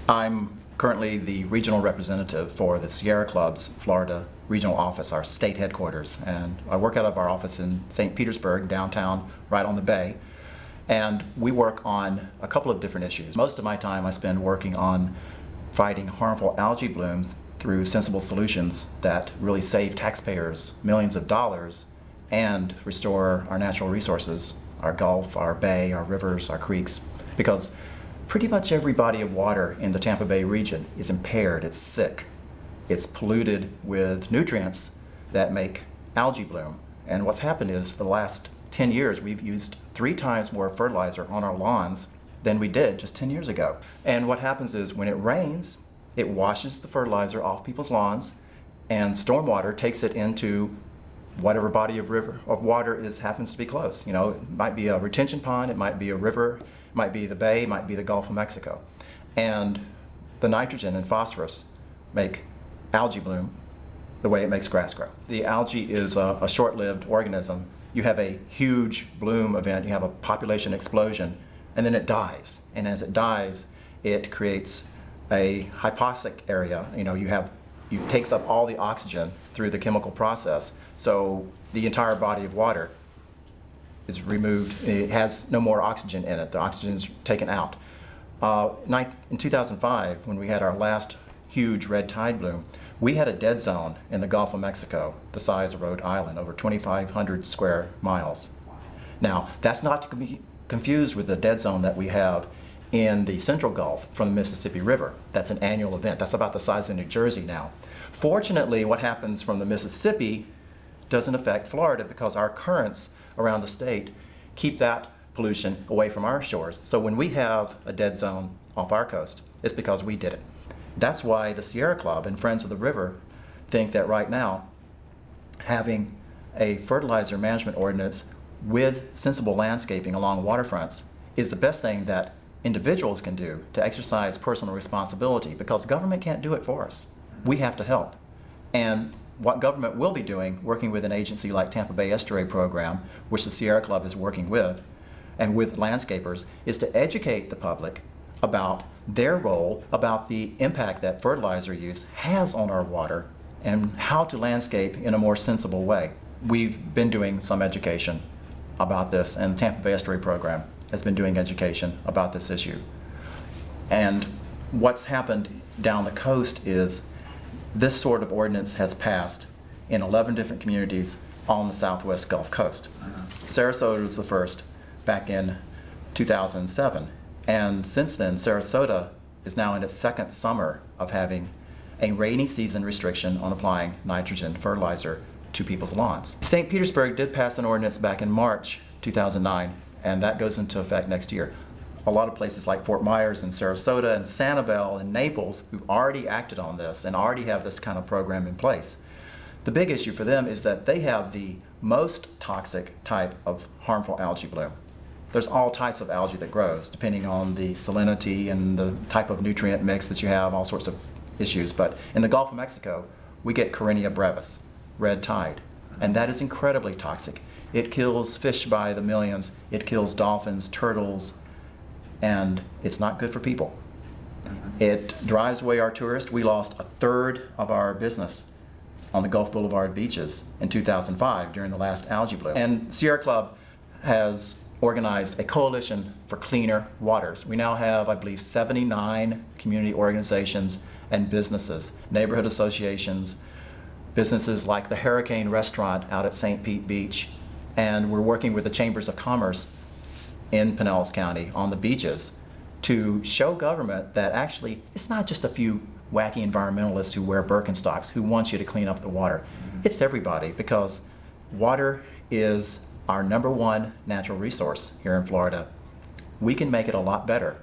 I'm currently the regional representative for the Sierra Club's Florida regional office, our state headquarters. And I work out of our office in St. Petersburg, downtown, right on the bay. And we work on a couple of different issues. Most of my time I spend working on fighting harmful algae blooms through sensible solutions that really save taxpayers millions of dollars and restore our natural resources, our Gulf, our bay, our rivers, our creeks. Because pretty much every body of water in the Tampa Bay region is impaired, it's sick. It's polluted with nutrients that make algae bloom. And what's happened is for the last 10 years, we've used 3 times more fertilizer on our lawns than we did just 10 years ago. And what happens is when it rains, it washes the fertilizer off people's lawns, and stormwater takes it into whatever body of water happens to be close. You know, it might be a retention pond, it might be a river, it might be the bay, it might be the Gulf of Mexico. And the nitrogen and phosphorus make algae bloom the way it makes grass grow. The algae is a short-lived organism. You have a huge bloom event, you have a population explosion, and then it dies. And as it dies, it creates a hypoxic area. You know, it takes up all the oxygen through the chemical process. So the entire body of water is removed. It has no more oxygen in it. The oxygen is taken out. In 2005, when we had our last huge red tide bloom, we had a dead zone in the Gulf of Mexico the size of Rhode Island, over 2,500 square miles. Now, that's not to be confused with the dead zone that we have in the Central Gulf from the Mississippi River. That's an annual event. That's about the size of New Jersey now. Fortunately, what happens from the Mississippi doesn't affect Florida because our currents around the state keep that pollution away from our shores. So when we have a dead zone off our coast, it's because we did it. That's why the Sierra Club and Friends of the River think that right now having a fertilizer management ordinance with sensible landscaping along waterfronts is the best thing that individuals can do to exercise personal responsibility, because government can't do it for us. We have to help. And what government will be doing, working with an agency like Tampa Bay Estuary Program, which the Sierra Club is working with, and with landscapers, is to educate the public about their role, about the impact that fertilizer use has on our water, and how to landscape in a more sensible way. We've been doing some education about this, and the Tampa Bay Estuary Program has been doing education about this issue. And what's happened down the coast is this sort of ordinance has passed in 11 different communities on the southwest Gulf Coast. Sarasota was the first back in 2007. And since then, Sarasota is now in its second summer of having a rainy season restriction on applying nitrogen fertilizer to people's lawns. St. Petersburg did pass an ordinance back in March 2009, and that goes into effect next year. A lot of places like Fort Myers and Sarasota and Sanibel and Naples who've already acted on this and already have this kind of program in place. The big issue for them is that they have the most toxic type of harmful algae bloom. There's all types of algae that grows depending on the salinity and the type of nutrient mix that you have, all sorts of issues. But in the Gulf of Mexico, we get Karenia brevis, red tide, and that is incredibly toxic. It kills fish by the millions, it kills dolphins, turtles, and it's not good for people. It drives away our tourists. We lost a third of our business on the Gulf Boulevard beaches in 2005 during the last algae bloom. And Sierra Club has organized a coalition for cleaner waters. We now have, I believe, 79 community organizations and businesses, neighborhood associations, businesses like the Hurricane Restaurant out at St. Pete Beach, and we're working with the Chambers of Commerce in Pinellas County on the beaches to show government that actually it's not just a few wacky environmentalists who wear Birkenstocks who want you to clean up the water. It's everybody, because water is our #1 natural resource here in Florida. We can make it a lot better,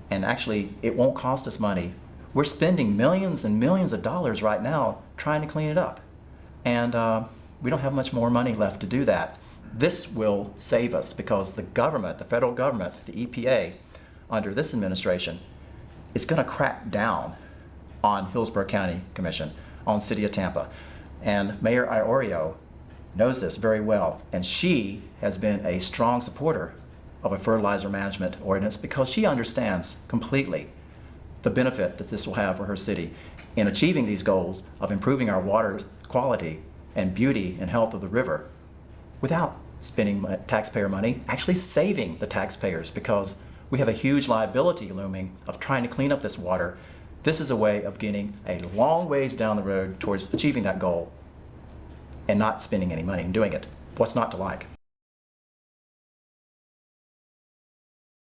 and actually it won't cost us money. We're spending millions and millions of dollars right now trying to clean it up, and we don't have much more money left to do that. This will save us because the government, the federal government, the EPA, under this administration, is going to crack down on Hillsborough County Commission, on City of Tampa. And Mayor Iorio knows this very well, and she has been a strong supporter of a fertilizer management ordinance because she understands completely the benefit that this will have for her city in achieving these goals of improving our water quality and beauty and health of the river without spending taxpayer money, actually saving the taxpayers, because we have a huge liability looming of trying to clean up this water. This is a way of getting a long ways down the road towards achieving that goal and not spending any money in doing it. What's not to like?